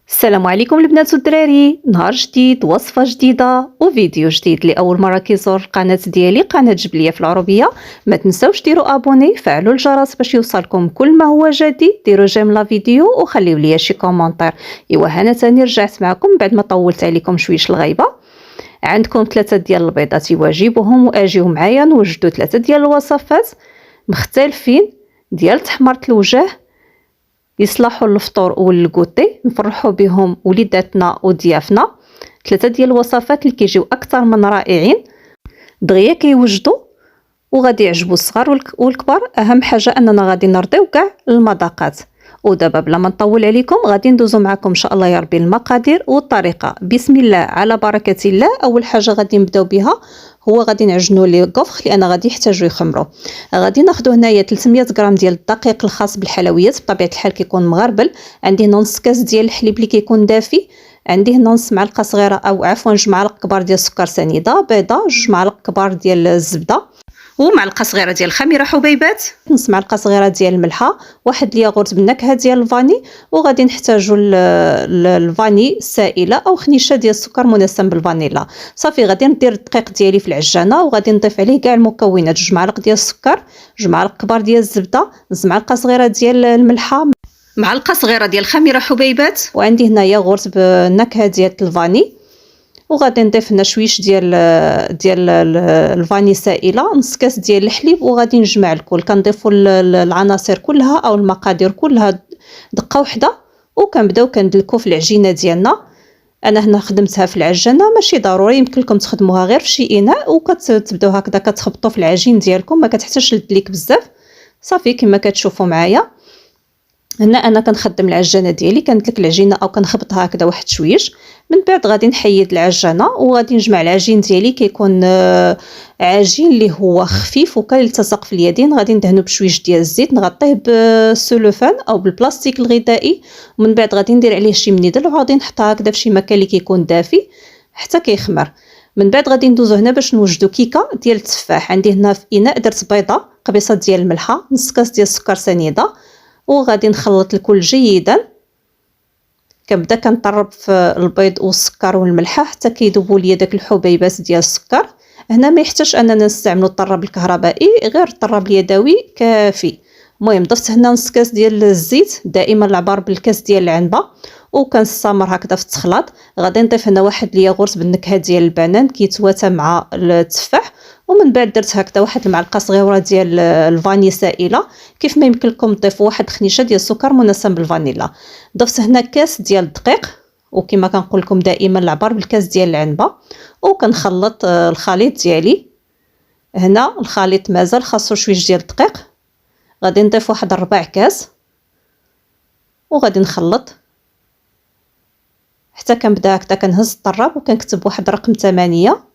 السلام عليكم البنات والدراري، نهار جديد وصفة جديدة وفيديو جديد. لأول مرة كيزور القناة ديالي قناة جبلية في العربية، ما تنسوش ديروا ابوني، فعلوا الجرس باش يوصلكم كل ما هو جديد، ديروا جيم لا فيديو وخليو لي شي كومونتير. ايوا هنا تاني رجعت معكم بعد ما طولت عليكم شويش الغيبة. عندكم 3 ديال البيضات، ايوا جيبوهم واجيو معايا نوجدوا 3 ديال الوصفات مختلفين ديال تحمرة الوجه، يصلحوا للفطور والكوتي، نفرحوا بهم وليداتنا وضيافنا. 3 ديال الوصفات اللي كيجيو اكثر من رائعين، دغيا كيوجدوا وغادي يعجبوا الصغار والكبار. اهم حاجه اننا غادي نرضيو كاع المذاقات. ودابا بلا ما نطول عليكم غادي ندوزو معكم ان شاء الله يا ربي المقادير والطريقه. بسم الله على بركه الله. اول حاجه غادي نبداو بها هو غادي نعجنوا لي الكفر لان غادي يحتاجوا يخمروا. غادي ناخذوا هنايا 300 غرام ديال الدقيق الخاص بالحلويات، بطبيعه الحال كيكون مغربل. عندي هنا نص كاس ديال الحليب اللي كيكون دافي، عندي هنا نص معلقه صغيره او عفوا 2 معالق كبار ديال السكر سنيده، بيضه، 2 معالق كبار ديال الزبده، ومعلقه صغيره ديال الخميره حبيبات، نص معلقه صغيره ديال الملحه، واحد الياغورت بالنكهه ديال الفاني، وغادي نحتاجوا الفاني السائله او خنيشه ديال السكر منسم بالفانيلا. صافي غادي ندير الدقيق ديالي في العجانه وغادي نضيف عليه كاع المكونات، 2 معالق ديال السكر، 2 معالق كبار ديال الزبده، نص معلقه صغيره ديال الملحه، معلقه صغيره ديال الخميره حبيبات، وعندي هنا ياغورت بالنكهه ديال الفاني، وغادي نضيف هنا شويش ديال الفاني سائله، نص كاس ديال الحليب، وغادي نجمع الكل. كنضيفوا العناصر كلها او المقادير كلها دقه واحده وكنبداو كندلكوا في العجينه ديالنا. انا هنا خدمتها في العجانه، ماشي ضروري، يمكن لكم تخدموها غير في شي اناء وكتبداو هكذا كتخبطوا في العجين ديالكم، ما كتحتاجش للدليك بزاف. صافي كما كتشوفوا معايا هنا انا كنخدم العجانه ديالي، كندلك العجينه او كنخبطها هكذا واحد شويش. من بعد غادي نحيد العجانه وغادي نجمع العجين ديالي. كيكون عجين اللي هو خفيف وكيلتصق في اليدين. غادي ندهنو بشويش ديال الزيت، نغطيه بالسلوفان او بالبلاستيك الغذائي، ومن بعد غادي ندير عليه شي منيدل وغادي نحطها هكذا في شي مكان اللي كيكون دافي حتى كيخمر. من بعد غادي ندوزو هنا باش نوجدو كيكه ديال التفاح. عندي هنا في اناء درت بيضه، قبيصه ديال الملحه، نص كاس ديال السكر سنيده، وغادي نخلط الكل جيدا. كنبدا كنطرب في البيض والسكر والملحه حتى كيذوبوا لي داك الحبيبات ديال السكر. هنا ما يحتاجش اننا نستعملوا الطراب الكهربائي، غير الطراب اليدوي كافي. المهم ضفت هنا نص كاس ديال الزيت، دائما العبار بالكاس ديال العنبه، وكنستمر هكذا في التخلاط. غادي نضيف هنا واحد الياغورت بالنكهه ديال البنان كيتواتى مع التفاح، ومن بعد درت هكذا واحد المعلقه صغيره ديال الفاني سائله. كيف ما يمكن لكم تضيفوا واحد خنيشه ديال السكر منسم بالفانيلا. ضفت هنا كاس ديال الدقيق، وكما كنقول لكم دائما العبار بالكاس ديال العنبه، وكنخلط الخليط ديالي. هنا الخليط مازال خاصو شويش ديال الدقيق، غادي نضيف واحد 4 كاس وغادي نخلط حتى كنبدا هكذا كنهز الطراب وكنكتب واحد رقم 8.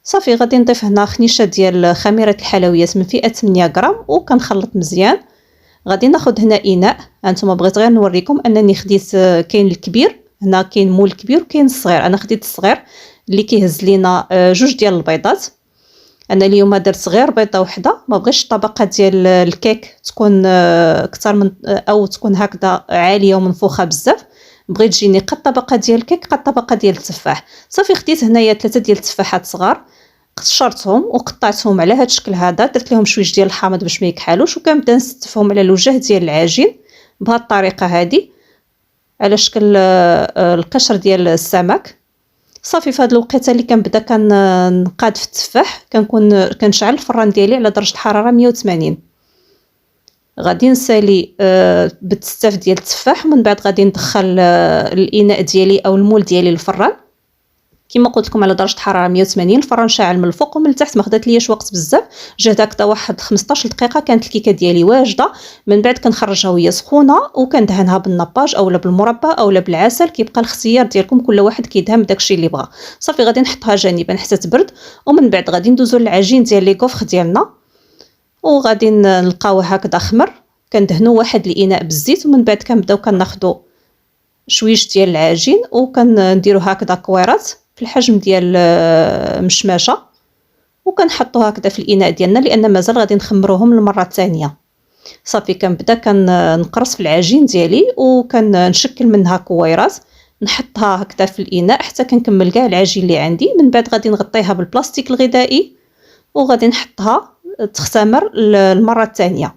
صافي غادي نضيف هنا خنيشه ديال خميره الحلويات من فئه 8 غرام وكنخلط مزيان. غادي ناخذ هنا اناء، هانتوما بغيت غير نوريكم انني خديت كاين الكبير، هنا كاين مول الكبير وكاين الصغير. انا خديت الصغير اللي كيهز لينا 2 ديال البيضات. انا اليوم درت غير بيضه وحده، ما بغيتش الطبقه ديال الكيك تكون اكثر من او تكون هكذا عاليه ومنفوخه بزاف، بغيت تجيني قد الطبقه ديال الكيك قد الطبقه ديال التفاح. صافي خديت هنايا 3 ديال التفاحات صغار، قشرتهم وقطعتهم على هذا الشكل هذا، درت لهم شويش ديال الحامض باش ما يكحالوش، وكنبدا نستفهم على الوجه ديال العجين بهذه الطريقه هذه على شكل القشر ديال السمك. صافي في هذه الوقيته اللي كنبدا كنقاد في التفاح كنشعل الفران ديالي على درجه الحراره 180. غادي نسالي بالتستاف ديال التفاح، ومن بعد غادي ندخل الاناء ديالي او المول ديالي للفران كما قلت لكم على درجه حراره 180. الفران شاعل من الفوق ومن التحت، ما خدات ليش وقت بزاف، جات هكذا واحد 15 دقيقه كانت الكيكه ديالي واجده. من بعد كنخرجها وهي سخونه وكندهنها بالنباج اولا بالمربى اولا بالعسل، كيبقى الاختيار ديالكم، كل واحد كيدهن بداكشي اللي بغا. صافي غادي نحطها جانبا حتى تبرد، ومن بعد غادي ندوزو للعجين ديال لي كوفخ ديالنا وغادي نلقاوه هكذا خمر. كندهنوا واحد الاناء بالزيت، ومن بعد كنبداو كناخذوا شويش ديال العجين وكنديروا هكذا كويرات في الحجم ديال مشماشه، وكنحطوا هكذا في الاناء ديالنا لان مازال غادي نخمروهم للمره الثانيه. صافي كنبدا كنقرص في العجين ديالي وكنشكل منها كويرات نحطها هكذا في الاناء حتى كنكمل كاع العجين اللي عندي. من بعد غادي نغطيها بالبلاستيك الغذائي وغادي نحطها تختمر المره الثانيه.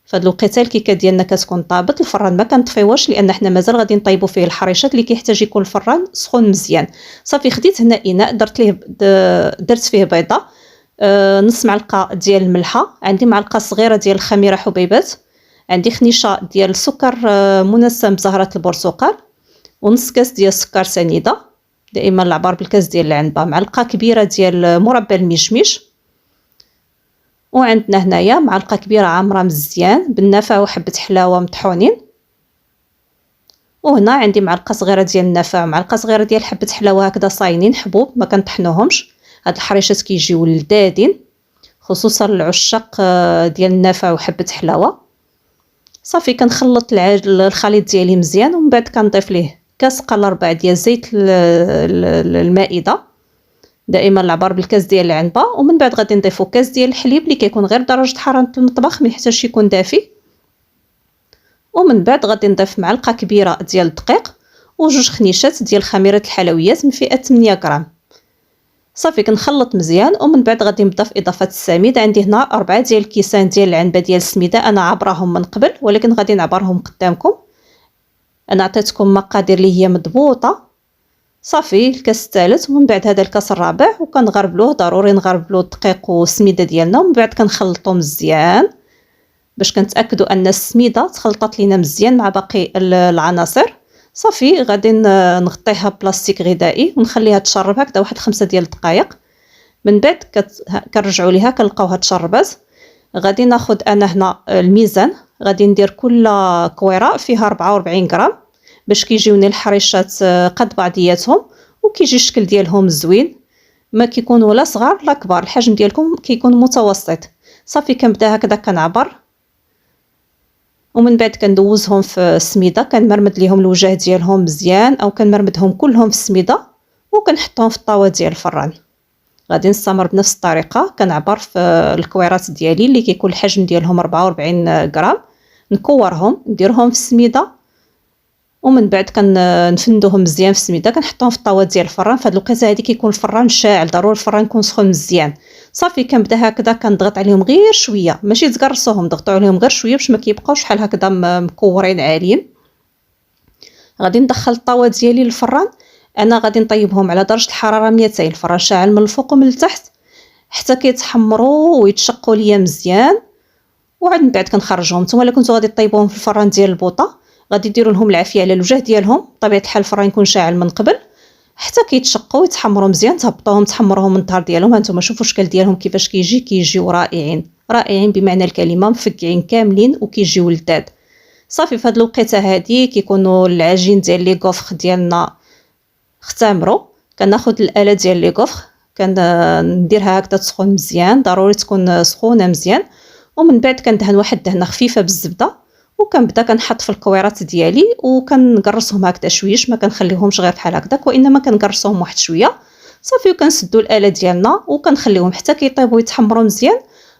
فهاد الوقيته الكيكه ديالنا كتكون طابت، الفران ما كنطفيوهش لان حنا مازال غادي نطيبوا فيه الحريشات اللي كيحتاج يكون الفران سخون مزيان. صافي خديت هنا اناء درت فيه بيضه، نص معلقه ديال الملحه، عندي معلقه صغيره ديال الخميره حبيبات، عندي خنيشه ديال السكر منسم بزهره البرتقال، ونص كاس ديال السكر سنيده، دائما العبار بالكاس ديال العنبه، معلقه كبيره ديال مربى المشمش، وعندنا هنايا معلقه كبيره عامره مزيان بالنافع وحبه حلاوه مطحونين، وهنا عندي معلقه صغيره ديال النافع ومعلقه صغيره ديال حبه حلاوه هكذا صاينين حبوب ما كنطحنوهمش. هاد الحريشات كيجيو لذاذين خصوصا العشاق ديال النافع وحبه حلاوه. صافي كنخلط الخليط ديالي مزيان، ومن بعد كنضيف ليه كاس قل ربع ديال زيت المائده، دائما العبار بالكاس ديال العنبه، ومن بعد غادي نضيفو كاس ديال الحليب اللي كيكون غير درجه حراره المطبخ ما يحتاجش يكون دافي، ومن بعد غادي نضيف معلقه كبيره ديال الدقيق وجوج خنيشات ديال خميره الحلويات من فئه 8 غرام. صافي كنخلط مزيان، ومن بعد غادي نبدا في اضافه السميد. عندي هنا 4 ديال الكيسان ديال العنبه ديال السميده، انا عبراهم من قبل ولكن غادي نعبرهم قدامكم. انا عطيتكم مقادير اللي هي مضبوطه. صافي الكاس الثالث، ومن بعد هذا الكاس الرابع، وكنغربلوه، ضروري نغربلو الدقيق والسميده ديالنا، ومن بعد كنخلطو مزيان باش كنتاكدوا ان السميده تخلطات لينا مزيان مع باقي العناصر. صافي غادي نغطيها بلاستيك غذائي ونخليها تشرب هكذا واحد 5 ديال الدقائق. من بعد كنرجعوا ليها كنلقاوها تشربات. غادي ناخذ انا هنا الميزان، غادي ندير كل كويره فيها 44 غرام باش كيجيوني الحريشات قد بعضياتهم وكيجي الشكل ديالهم زوين، ما كيكونوا لا صغار لا كبار، الحجم ديالكم كيكون متوسط. صافي كنبدا هكذا كنعبر، ومن بعد كندوزهم في السميده، كنمرمد ليهم الوجه ديالهم مزيان او كنمرمدهم كلهم في السميده وكنحطهم في الطاوه ديال الفران. غادي نستمر بنفس الطريقه، كنعبر في الكويرات ديالي اللي كيكون الحجم ديالهم 44 غرام، نكورهم نديرهم في السميده، ومن بعد كنفندوهم مزيان في السميده، كنحطهم في الطاوه ديال الفران. في هذه الوقيته هذه كيكون الفران شاعل، ضروري الفران يكون سخون مزيان. صافي كنبدا هكذا كنضغط عليهم غير شويه، ماشي تقرصوهم، ضغطوا عليهم غير شويه باش ما كيبقاوش بحال هكذا مكورين عاليين. غادي ندخل الطاوه ديالي للفران، انا غادي نطيبهم على درجه الحراره 200، الفران شاعل من الفوق ومن التحت حتى كيتحمروا ويتشقوا ليا مزيان، وعاد من بعد كنخرجهم. نتوما الا كنتو غادي طيبوهم في الفران ديال البوطه غادي ديروا لهم العافيه على الوجه ديالهم، بطبيعه الحال الفران يكون شاعل من قبل حتى كيتشقوا ويتحمروا مزيان، تهبطوهم تحمروهم من الظهر ديالهم. هانتوما شوفوا الشكل ديالهم كيفاش كيجيو رائعين، رائعين بمعنى الكلمه، مفقعين كاملين وكيجيو لذاذ. صافي في هذه الوقيته هذه كيكونوا العجين ديال لي غوفخ ديالنا اختمروا. كناخذ الاله ديال لي غوفخ كنديرها هكذا تسخن مزيان، ضروري تكون سخونه مزيان، ومن بعد كندهن واحد دهنه خفيفه بالزبده، وكنبدا كنحط في الكويرات ديالي وكنقرصهم هكذا شويش، ما كنخليهمش غير بحال هكذاك وانما كنقرصهم واحد شويه. صافي وكنسدوا الاله ديالنا وكنخليهم حتى كيطيبوا ويتحمروا مزيان،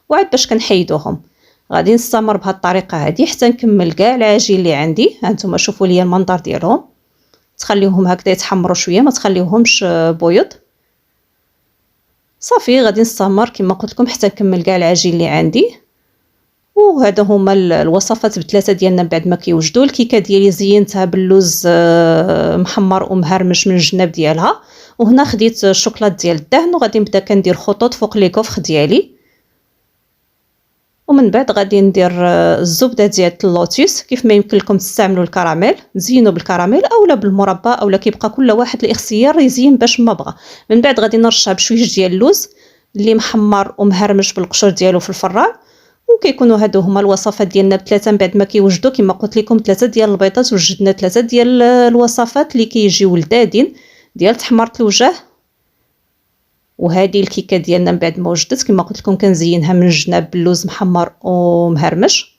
وعاد باش كنحيدوهم. غادي نستمر بهذه الطريقه هذه حتى نكمل كاع العجين اللي عندي. هانتوما شوفوا لي المنظر ديالهم، تخليوهم هكذا يتحمروا شويه، ما تخليوهمش بيض. صافي غادي نستمر كما قلت لكم حتى نكمل كاع العجين اللي عندي. وهذا هما الوصفات بثلاثه ديالنا بعد ما كيوجدوا. الكيكه ديالي زينتها باللوز محمر ومهرمش من الجناب ديالها، وهنا خديت الشوكولات ديال الدهن وغادي نبدا كندير خطوط فوق لي كوفخ ديالي، ومن بعد غادي ندير الزبده ديال اللوتيس. كيف ما يمكن لكم تستعملوا الكراميل، تزينوا بالكراميل اولا بالمربى اولا، كيبقى كل واحد الاختيار يزين باش ما بغى. من بعد غادي نرشها بشويش ديال اللوز اللي محمر ومهرمش بالقشور ديالو في الفران. وكيكونوا هادو هما الوصفات ديالنا بثلاثه من بعد ما كيوجدوا. كما قلت لكم 3 ديال البيضات، وجدنا 3 ديال الوصفات اللي كيجيو لذاذين ديال تحمرة الوجه. وهذه الكيكه ديالنا من بعد ما وجدت كما قلت لكم كنزينها من الجناب باللوز محمر ومهرمش.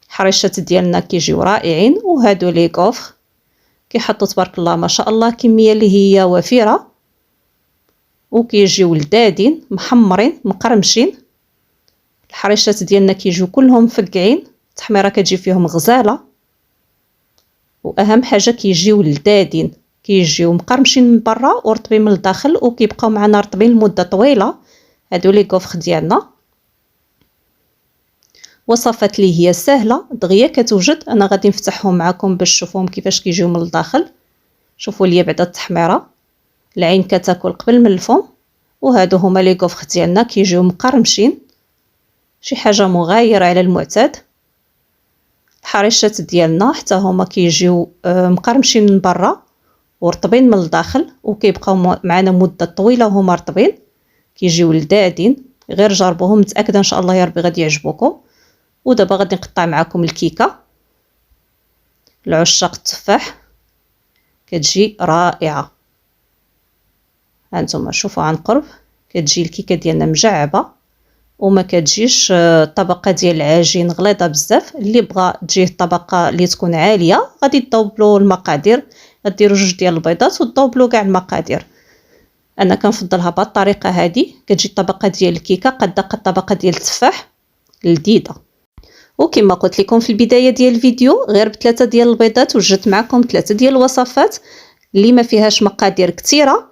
الحريشات ديالنا كيجيو رائعين، وهادو لي كوفخ كيحطوا تبارك الله ما شاء الله كميه اللي هي وفيره وكيجيو لذاذين محمرين مقرمشين. الحريشات ديالنا كيجيو كلهم مفقعين، التحميره كتجي فيهم غزاله، واهم حاجه كيجيو لذاذين، كيجيو مقرمشين من برا ورطبين من الداخل وكيبقاو معنا رطبين لمده طويله. هادو لي كوفخ ديالنا. وصفات لي هي سهله دغيا كتوجد. انا غادي نفتحهم معكم باش تشوفوهم كيفاش كيجيو من الداخل. شوفوا لي بعدا التحميره، العين كتاكل قبل من الفم. وهادو هما لي كوفخ ديالنا كيجيو مقرمشين، شي حاجه مغايره على المعتاد. الحريشات ديالنا حتى هما كيجيو مقرمشين من برا ورطبين من الداخل وكيبقاو معنا مده طويله وهما رطبين، كيجيو لذاذين. غير جربوهم، متاكده ان شاء الله يا ربي غادي يعجبوكم. ودابا غادي نقطع معكم الكيكه لعشاق التفاح، كتجي رائعه. هانتوما شوفوا عن قرب، كتجي الكيكه ديالنا مجعبه وما كتجيش طبقه ديال العجين غليظه بزاف. اللي بغى تجيه الطبقه اللي تكون عاليه غادي تذوبلو المقادير، غديروا 2 ديال البيضات وتذوبلو كاع المقادير. انا كنفضلها بهذه الطريقه هذه، كتجي الطبقه ديال الكيكه قد الطبقه ديال التفاح لذيذه. وكما قلت لكم في البدايه ديال الفيديو، غير ب3 ديال البيضات وجدت معكم 3 ديال الوصفات اللي ما فيهاش مقادير كثيره،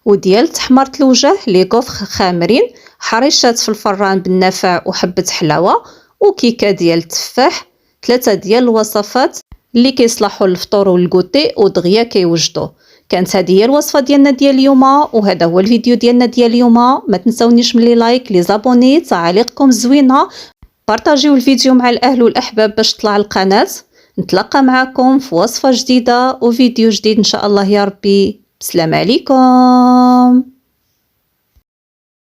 وديال تحمرة الوجه لي كوفخ خامرين، حريشات في الفران بالنفع وحبة حلاوة، وكيكة ديال التفاح. 3 ديال الوصفات اللي كيصلحوا للفطور والكوتي ودغيا كيوجدوا. كانت هذه هي الوصفه ديالنا ديال اليوم، وهذا هو الفيديو ديالنا ديال اليوم. ما تنسونيش من لي لايك، لي زابوني، تعاليقكم زوينه، بارطاجيو الفيديو مع الاهل والاحباب باش تطلع القناه. نتلاقى معكم في وصفه جديده وفيديو جديد ان شاء الله يا ربي. السلام عليكم.